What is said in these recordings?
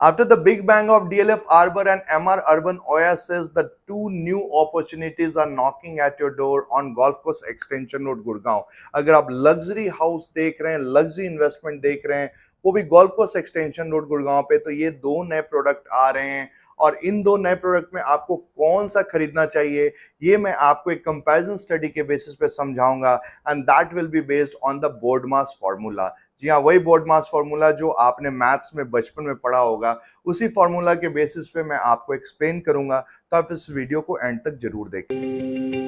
After the big bang of DLF Arbor and MR Urban Oasis, the two new opportunities are knocking at your door on Golf Course Extension Road, Gurgaon. अगर आप luxury house देख रहे हैं, luxury investment देख रहे हैं, वो भी golf course extension road Gurgaon पे, तो ये दो नए प्रोडक्ट आ रहे हैं और इन दो नए प्रोडक्ट में आपको कौन सा खरीदना चाहिए ये मैं आपको एक कंपैरिजन स्टडी के बेसिस पे समझाऊंगा and that will be based on the BODMAS formula. जी हाँ, वही बोर्ड मास फॉर्मूला जो आपने मैथ्स में बचपन में पढ़ा होगा, उसी फॉर्मूला के बेसिस पे मैं आपको एक्सप्लेन करूंगा, तो आप इस वीडियो को एंड तक जरूर देखें।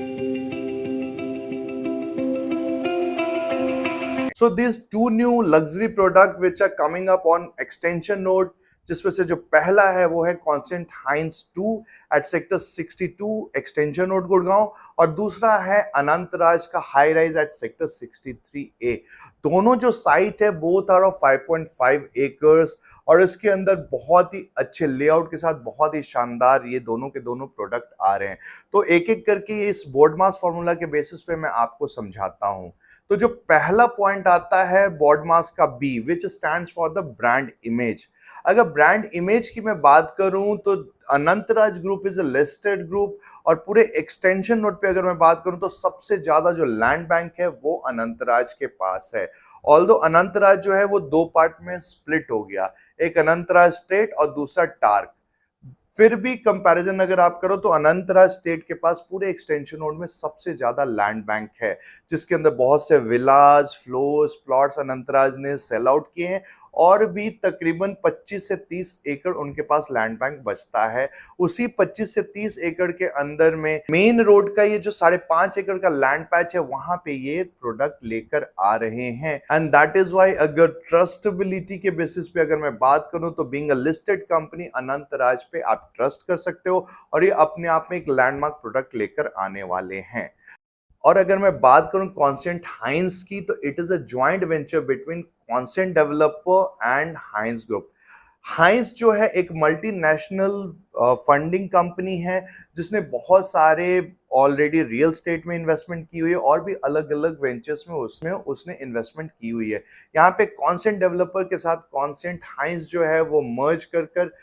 So these two new luxury product which are coming up on extension road, जिसमें से जो पहला है वो है Conscient Hines 2 at sector 62 extension road Gurgaon और दूसरा है अनंतराज का high rise eight sector 63A। दोनों जो साइट है बोथ आर ऑफ 5.5 एकर्स और इसके अंदर बहुत ही अच्छे लेआउट के साथ बहुत ही शानदार ये दोनों के दोनों प्रोडक्ट आ रहे हैं। तो एक एक करके इस बोर्ड मास फॉर्मूला के बेसिस पे मैं आपको समझाता हूं। तो जो पहला पॉइंट आता है बोर्ड मास का B which stands for the brand image. अगर ब्रांड इमेज की मैं बात करूं तो Anantraj group is a listed group और पूरे एक्सटेंशन रोड पे अगर मैं बात करूं तो सबसे ज्यादा जो लैंड बैंक है वो अनंतराज के पास है। ऑल्दो अनंतराज जो है वो दो पार्ट में स्प्लिट हो गया, एक अनंतराज स्टेट और दूसरा टार्क। फिर भी कंपैरिजन अगर आप करो तो अनंतराज स्टेट के पास पूरे एक्सटेंशन रोड में सबसे ज्यादा लैंड बैंक है, जिसके अंदर बहुत से विलाज फ्लोर्स प्लॉट्स अनंतराज ने सेल आउट किए हैं और भी तकरीबन 25 से 30 एकड़ उनके पास लैंड बैंक बचता है। उसी 25 से 30 एकड़ के अंदर में मेन रोड का ये जो 5.5 एकड़ का लैंड पैच है वहां पे ये प्रोडक्ट लेकर आ रहे हैं एंड दैट इज व्हाई अगर ट्रस्टेबिलिटी के बेसिस पे अगर मैं बात करूं तो being a listed company Anantraj पे आप ट्रस्ट कर सकते हो और ये अपने आप में एक लैंडमार्क प्रोडक्ट लेकर आने वाले हैं। और अगर मैं बात करूं कॉन्स्टेंट हाइंस की तो it is a joint venture between Conscient developer and Hines group. Hines जो है एक मल्टीनेशनल फंडिंग कंपनी है जिसने बहुत सारे ऑलरेडी रियल स्टेट में इन्वेस्टमेंट की हुई है और भी अलग अलग वेंचर्स में उसने इन्वेस्टमेंट की हुई है। यहाँ पे कॉन्स्टेंट डेवलपर के साथ कॉन्स्टेंट हाइंस जो है वो मर्ज कर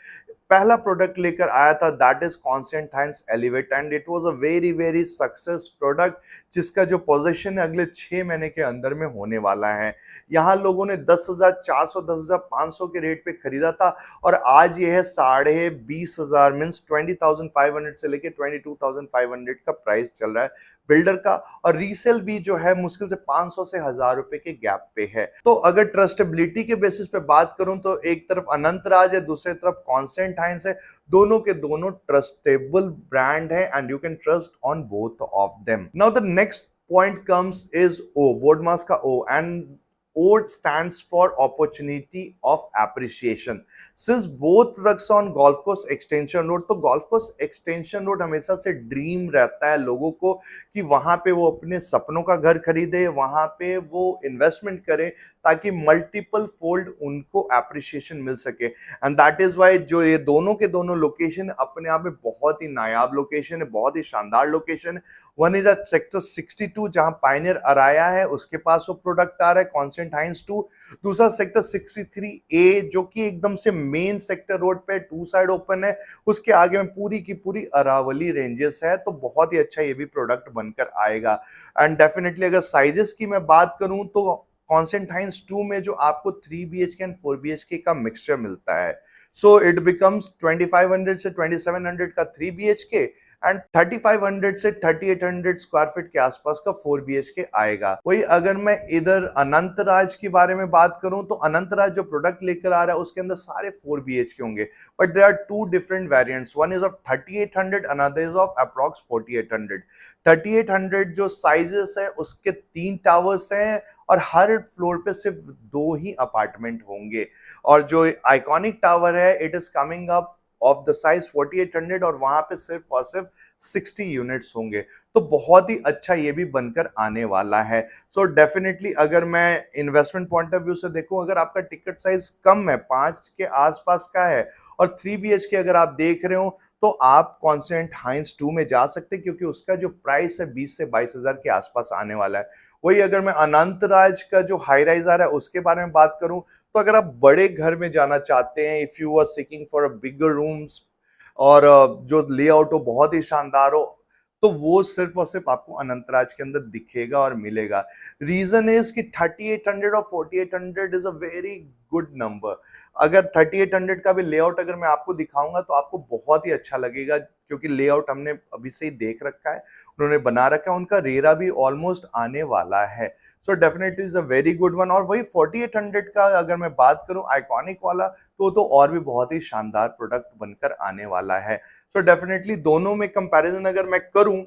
पहला प्रोडक्ट लेकर आया था, that is Conscient Hines Elevate and it was a very very success product जिसका जो पोजीशन है अगले 6 महीने के अंदर में होने वाला है। यहाँ लोगों ने 10,400 10,500 के रेट पे खरीदा था और आज ये है 20,500 मीन्स 20,500 से लेके 22,500 का प्राइस चल रहा है बिल्डर का और रीसेल भी जो है मुश्किल से 500 से 1,000 रुपए के गैप पे है। तो अगर ट्रस्टेबिलिटी के बेसिस पे बात करूं तो एक तरफ अनंतराज है, दूसरी तरफ कॉन्स्टेंट हाइंस है, दोनों के दोनों ट्रस्टेबल ब्रांड है and you can trust on both of them. Now the next point comes is O, board मास का O and O stands for opportunity of appreciation. Since both products on Golf Course Extension Road, तो Golf Course Extension Road हमेशा से dream रहता है लोगों को कि वहां पे वो अपने सपनों का घर खरीदे, वहां पे वो इन्वेस्टमेंट करे ताकि मल्टीपल फोल्ड उनको एप्रिसिएशन मिल सके एंड दैट इज वाई जो ये दोनों के दोनों लोकेशन अपने आप में बहुत ही नायाब लोकेशन है, बहुत ही शानदार लोकेशन है। वन इज एट सेक्टर 62 जहां पायनियर अराया है उसके पास वो प्रोडक्ट आ रहा है कॉन्स्टेंट हाइंस 2। दूसरा सेक्टर 63A जो कि एकदम से मेन सेक्टर रोड पे टू साइड ओपन है, उसके आगे में पूरी की पूरी अरावली रेंजेस है, तो बहुत ही अच्छा ये भी प्रोडक्ट बनकर आएगा। एंड डेफिनेटली अगर साइजेस की मैं बात करूं तो कॉन्स्टेंट हाइंस 2 में जो आपको 3 BHK एंड 4 BHK का मिक्सचर मिलता है, सो इट बिकम्स 2500 से 2700 का 3 BHK एंड 3500 से 3800 स्क्वायर फीट के आसपास का 4 BHK आएगा। वही अगर मैं इधर अनंतराज के बारे में बात करूं तो अनंतराज जो प्रोडक्ट लेकर आ रहा है उसके अंदर सारे 4 BHK होंगे, but there are two different variants, one is of 3800 another is of approx 4800। 3800 जो साइजेस है उसके 3 टावर्स हैं और हर फ्लोर पे सिर्फ 2 ही अपार्टमेंट होंगे और जो आइकॉनिक टावर है it is coming up of the size 4800 और वहां पे सिर्फ और सिर्फ 60 यूनिट्स होंगे, तो बहुत ही अच्छा ये भी बनकर आने वाला है। सो डेफिनेटली अगर मैं इन्वेस्टमेंट पॉइंट ऑफ व्यू से देखूं, अगर आपका टिकट साइज कम है 5 के आसपास का है और 3 BHK अगर आप देख रहे हो तो आप कॉन्स्टेंट हाइंस 2 में जा सकते हैं, क्योंकि उसका जो प्राइस है 20 से 22,000 के आसपास आने वाला है। वही अगर मैं अनंतराज का जो हाई राइज आ रहा है उसके बारे में बात करूं, तो अगर आप बड़े घर में जाना चाहते हैं, if you are seeking for a bigger rooms और जो लेआउट हो बहुत ही शानदार हो, तो वो सिर्फ और सिर्फ आपको अनंतराज के अंदर दिखेगा और मिलेगा। रीजन इज कि 3800 और 4800 is a very good number. अगर 3800 का भी लेआउट अगर मैं आपको दिखाऊंगा तो आपको बहुत ही अच्छा लगेगा, क्योंकि लेआउट हमने अभी से ही देख रखा है, उन्होंने बना रखा है, उनका रेरा भी ऑलमोस्ट आने वाला है। So definitely is a very good one. और वही 4800 का अगर मैं बात करूं आइकॉनिक वाला, तो और भी बहुत ही शानदार प्रोडक्ट बनकर आने वाला है। सो डेफिनेटली दोनों में कंपैरिजन अगर मैं करूं,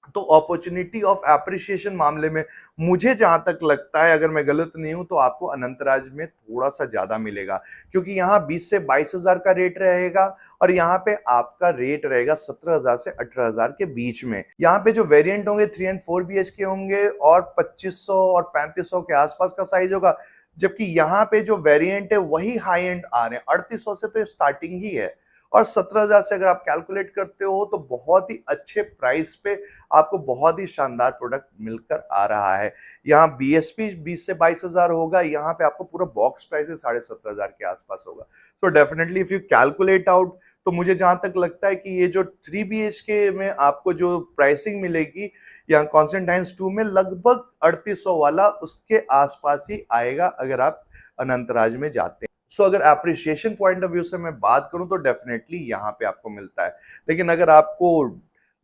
तो अपॉर्चुनिटी ऑफ एप्रिसिएशन मामले में मुझे जहां तक लगता है, अगर मैं गलत नहीं हूं, तो आपको अनंतराज में थोड़ा सा ज्यादा मिलेगा, क्योंकि यहाँ 20 से 22,000 का रेट रहेगा और यहाँ पे आपका रेट रहेगा 17,000 से 18,000 के बीच में। यहाँ पे जो वेरिएंट होंगे 3 एंड 4 BHK होंगे और 2500 और 3500 के आसपास का साइज होगा, जबकि यहाँ पे जो वेरिएंट है वही हाई एंड आ रहे हैं, 3800 से तो स्टार्टिंग ही है। और 17,000 से अगर आप कैलकुलेट करते हो तो बहुत ही अच्छे प्राइस पे आपको बहुत ही शानदार प्रोडक्ट मिलकर आ रहा है। यहाँ बीएसपी 20 से 22,000 होगा, यहाँ पे आपको पूरा बॉक्स प्राइस 17,500 के आसपास होगा। So definitely if you calculate out, तो मुझे जहां तक लगता है कि ये जो 3 BHK में आपको जो प्राइसिंग मिलेगी यहाँ कॉन्स्टेंट हाइंस 2 में, लगभग 3800 वाला उसके आसपास ही आएगा अगर आप अनंतराज में जाते हैं। सो अगर एप्रिसिएशन पॉइंट ऑफ व्यू से मैं बात करूं तो डेफिनेटली यहाँ पे आपको मिलता है। लेकिन अगर आपको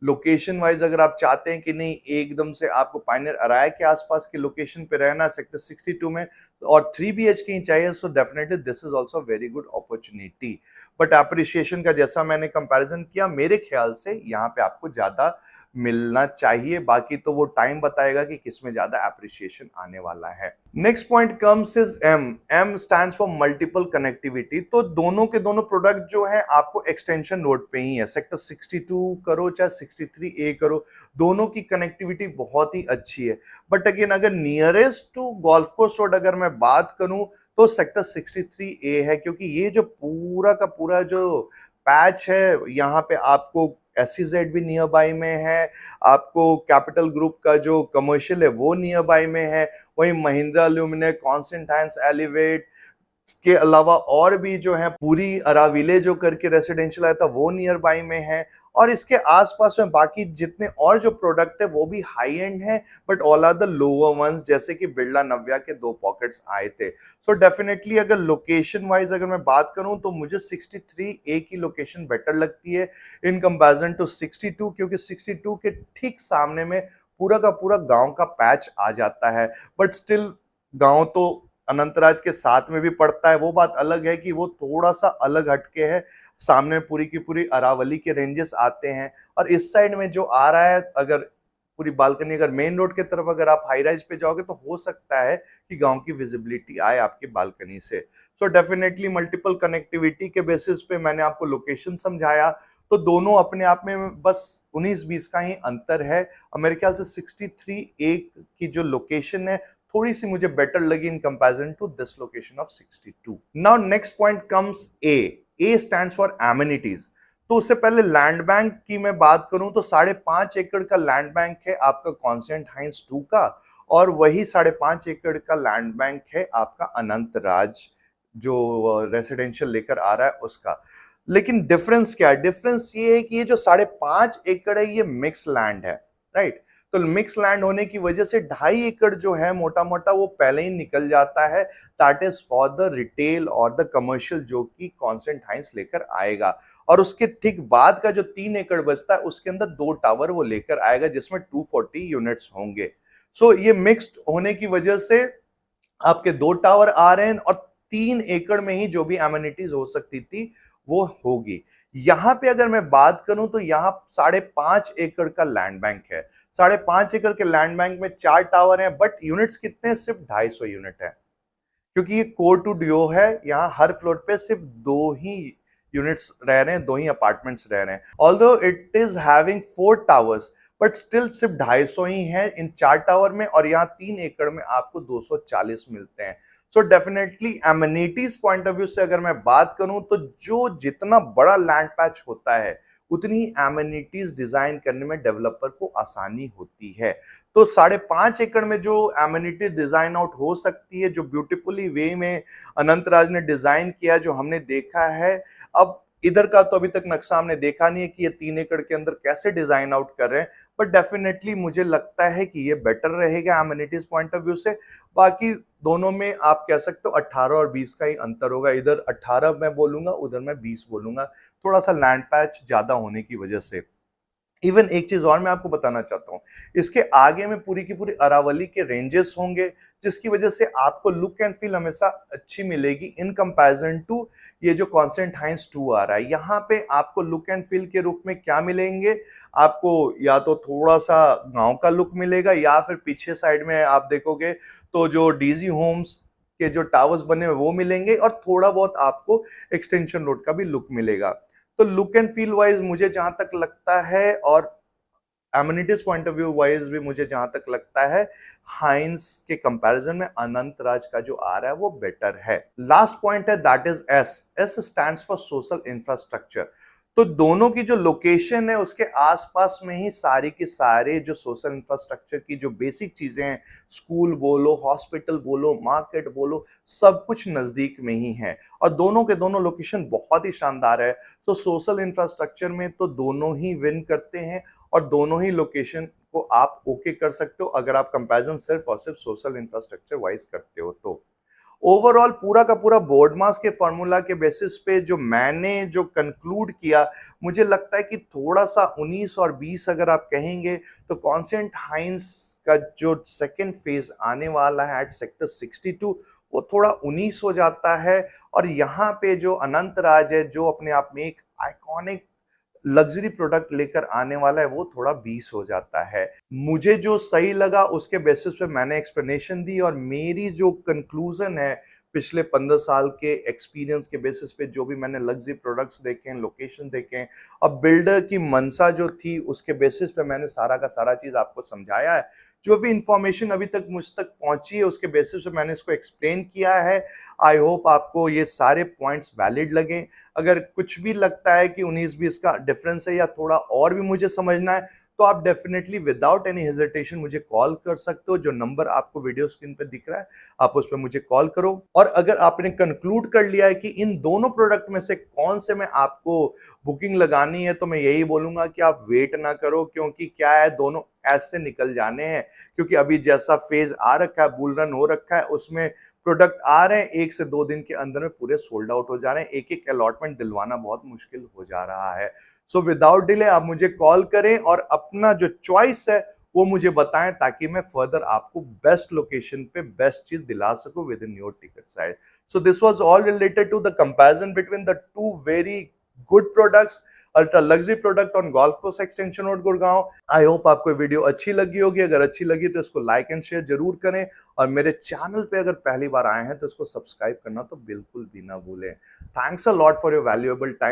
लोकेशन वाइज अगर आप चाहते हैं कि नहीं एकदम से आपको पायनियर अराया के आसपास के लोकेशन पे रहना सेक्टर 62 में और 3 BHK ही चाहिए, so definitely this is also very good opportunity. But appreciation का जैसा मैंने कंपैरिजन किया, मेरे ख्याल से यहाँ पे आपको ज्यादा मिलना चाहिए, बाकी तो वो टाइम बताएगा कि किसमें ज्यादा एप्रिसिएशन आने वाला है। Next point comes is M. M stands for multiple connectivity. तो दोनों के दोनों प्रोडक्ट जो है आपको एक्सटेंशन रोड पे ही है, सेक्टर 62 करो चाहे 63A करो, दोनों की कनेक्टिविटी बहुत ही अच्छी है। बट अगेन अगर nearest to golf course road अगर मैं बात करूं, तो सेक्टर 63A है, क्योंकि ये जो पूरा का पूरा जो पैच है, यहाँ पे आपको SEZ भी नियर बाई में है, आपको कैपिटल ग्रुप का जो कमर्शियल है वो नियर बाई में है, वहीं महिंद्रा ल्यूमिनेक, कॉन्स्टेंट हाइंस, एलिवेट के अलावा और भी जो है पूरी अराविले जो करके रेसिडेंशियल आया था वो नियर बाई में है। और इसके आसपास में बाकी जितने और जो प्रोडक्ट है वो भी हाई एंड है, but all are the lower ones, जैसे कि बिरला नव्या के 2 पॉकेट्स आए थे। सो डेफिनेटली अगर लोकेशन वाइज अगर मैं बात करूं तो मुझे 63A की लोकेशन बेटर लगती है इन कंपैरिजन टू 62, क्योंकि 62 के ठीक सामने में पूरा का पूरा गांव का पैच आ जाता है। बट स्टिल गांव तो अनंतराज के साथ में भी पड़ता है, वो बात अलग है कि वो थोड़ा सा अलग हटके है, सामने पूरी की पूरी अरावली के रेंजेस आते हैं। और इस साइड में जो आ रहा है, अगर पूरी बालकनी अगर मेन रोड की तरफ अगर आप हाई राइज पे जाओगे तो हो सकता है कि गांव की विजिबिलिटी आए आपकी बालकनी से। सो डेफिनेटली मल्टीपल कनेक्टिविटी के बेसिस पे मैंने आपको लोकेशन समझाया, तो दोनों अपने आप में बस 19-20 का ही अंतर है। मेरे ख्याल से 63A की जो लोकेशन है थोड़ी सी मुझे बेटर लगी in comparison to this location of 62। Now next point comes A. A stands for amenities. तो उससे पहले लैंड बैंक की मैं बात करूं तो 5.5 एकड़ का लैंड बैंक है आपका कॉन्स्टेंट हाइंस 2 का, और वही 5.5 एकड़ का लैंड बैंक है आपका अनंतराज जो रेसिडेंशियल लेकर आ रहा है उसका। लेकिन डिफरेंस क्या है? डिफरेंस ये है कि ये जो 5.5 एकड़ है ये मिक्स लैंड है, राइट? तो मिक्स लैंड होने की वजह से 2.5 एकड़ जो है मोटा मोटा वो पहले ही निकल जाता है, that is for the retail और द कमर्शियल जो कि कॉन्स्टेंट हाइंस लेकर आएगा। और उसके ठीक बाद का जो 3 एकड़ बचता है उसके अंदर 2 टावर वो लेकर आएगा, जिसमें 240 यूनिट्स होंगे। सो ये मिक्स्ड होने की वजह से आपके 2 टावर आ रहे हैं और 3 एकड़ में ही जो भी एमिनिटीज हो सकती थी वो होगी। यहां पे अगर मैं बात करूं तो यहां 5.5 एकड़ का लैंड बैंक है। 5.5 एकड़ के लैंड बैंक में 4 टावर हैं, बट यूनिट्स कितने हैं? सिर्फ 250 यूनिट है, क्योंकि ये कोर टू डियो है। यहाँ हर फ्लोर पे सिर्फ 2 ही यूनिट्स रह रहे हैं, 2 ही अपार्टमेंट्स रह रहे हैं। Although it is having 4 towers, but still सिर्फ 250 ही है इन 4 टावर में, और यहाँ 3 एकड़ में आपको 240 मिलते हैं। So definitely amenities point of view से अगर मैं बात करूं तो जो जितना बड़ा लैंड पैच होता है उतनी ही एमिनिटीज डिजाइन करने में डेवलपर को आसानी होती है। तो 5.5 एकड़ में जो एमिनिटी डिजाइन आउट हो सकती है, जो ब्यूटीफुली वे में अनंतराज ने डिजाइन किया, जो हमने देखा है, अब इधर का तो अभी तक नक्शा हमने देखा नहीं है कि ये 3 एकड़ के अंदर कैसे डिजाइन आउट कर रहे हैं, बट डेफिनेटली मुझे लगता है कि ये बेटर रहेगा एमिनिटीज पॉइंट ऑफ व्यू से। बाकी दोनों में आप कह सकते हो 18 और 20 का ही अंतर होगा, इधर 18 मैं बोलूंगा, उधर मैं 20 बोलूंगा, थोड़ा सा लैंड पैच ज्यादा होने की वजह से। इवन एक चीज और मैं आपको बताना चाहता हूं, इसके आगे में पूरी की पूरी अरावली के रेंजेस होंगे, जिसकी वजह से आपको लुक एंड फील हमेशा अच्छी मिलेगी इन कंपैरिजन टू ये जो कॉन्स्टेंट हाइंस 2 आ रहा है। यहाँ पे आपको लुक एंड फील के रूप में क्या मिलेंगे, आपको या तो थोड़ा सा गांव का लुक मिलेगा, या फिर पीछे साइड में आप देखोगे तो जो डीजी होम्स के जो टावर्स बने हुए वो मिलेंगे, और थोड़ा बहुत आपको एक्सटेंशन रोड का भी लुक मिलेगा। तो लुक एंड फील वाइज मुझे जहां तक लगता है, और amenities point of view wise भी मुझे जहां तक लगता है, हाइंस के कंपैरिजन में अनंतराज का जो आ रहा है वो बेटर है। लास्ट पॉइंट है, that is S. S stands for social infrastructure. तो दोनों की जो लोकेशन है उसके आसपास में ही सारी के सारे जो सोशल इंफ्रास्ट्रक्चर की जो बेसिक चीजें हैं, स्कूल बोलो, हॉस्पिटल बोलो, मार्केट बोलो, सब कुछ नजदीक में ही है, और दोनों के दोनों लोकेशन बहुत ही शानदार है। तो सोशल इंफ्रास्ट्रक्चर में तो दोनों ही विन करते हैं, और दोनों ही लोकेशन को आप ओके कर सकते हो अगर आप कंपैरिजन सिर्फ और सिर्फ सोशल इंफ्रास्ट्रक्चर वाइज करते हो। तो ओवरऑल पूरा का पूरा बोर्ड मास के फॉर्मूला के बेसिस पे जो मैंने जो कंक्लूड किया, मुझे लगता है कि थोड़ा सा 19 और 20 अगर आप कहेंगे, तो कॉन्स्टेंट हाइंस का जो सेकेंड फेज आने वाला है एट सेक्टर 62, वो थोड़ा 19 हो जाता है। और यहाँ पे जो अनंत राज है, जो अपने आप में एक आइकॉनिक लग्जरी प्रोडक्ट लेकर आने वाला है, वो थोड़ा 20 हो जाता है। मुझे जो सही लगा उसके बेसिस पे मैंने एक्सप्लेनेशन दी, और मेरी जो कंक्लूजन है पिछले 15 साल के एक्सपीरियंस के बेसिस पे, जो भी मैंने लग्जरी प्रोडक्ट्स देखे हैं, लोकेशन देखे हैं, अब बिल्डर की मनसा जो थी उसके बेसिस पे मैंने सारा का सारा चीज आपको समझाया है। जो भी इंफॉर्मेशन अभी तक मुझ तक पहुंची है उसके बेसिस पे मैंने इसको एक्सप्लेन किया है। आई होप आपको ये सारे पॉइंट्स वैलिड लगे। अगर कुछ भी लगता है कि 19-20 का डिफरेंस है, या थोड़ा और भी मुझे समझना है, तो आप डेफिनेटली विदाउट एनी हेजिटेशन मुझे कॉल कर सकते हो। जो नंबर आपको वीडियो स्क्रीन पे दिख रहा है, आप उस पर मुझे कॉल करो। और अगर आपने कंक्लूड कर लिया है कि इन दोनों प्रोडक्ट में से कौन से में आपको बुकिंग लगानी है, तो मैं यही बोलूंगा कि आप वेट ना करो, क्योंकि क्या है, दोनों ऐसे निकल जाने हैं। क्योंकि अभी जैसा फेज आ रखा है, बुल रन हो रखा है, उसमें प्रोडक्ट आ रहे हैं, 1 से 2 दिन के अंदर में पूरे सोल्ड आउट हो जा रहे हैं। एक एक अलॉटमेंट दिलवाना बहुत मुश्किल हो जा रहा है। सो विदाउट डिले आप मुझे कॉल करें, और अपना जो चॉइस है वो मुझे बताएं, ताकि मैं फर्दर आपको बेस्ट लोकेशन पे बेस्ट चीज दिला सकूं within your ticket size. So this was all related to the comparison between the two very good products, ultra luxury product on golf course extension road Gurgaon. I hope आपको video अच्छी लगी होगी। अगर अच्छी लगी तो इसको लाइक एंड शेयर जरूर करें, और मेरे चैनल पे अगर पहली बार आए हैं तो इसको सब्सक्राइब करना तो बिल्कुल भी ना भूलें। Thanks a lot for your valuable time.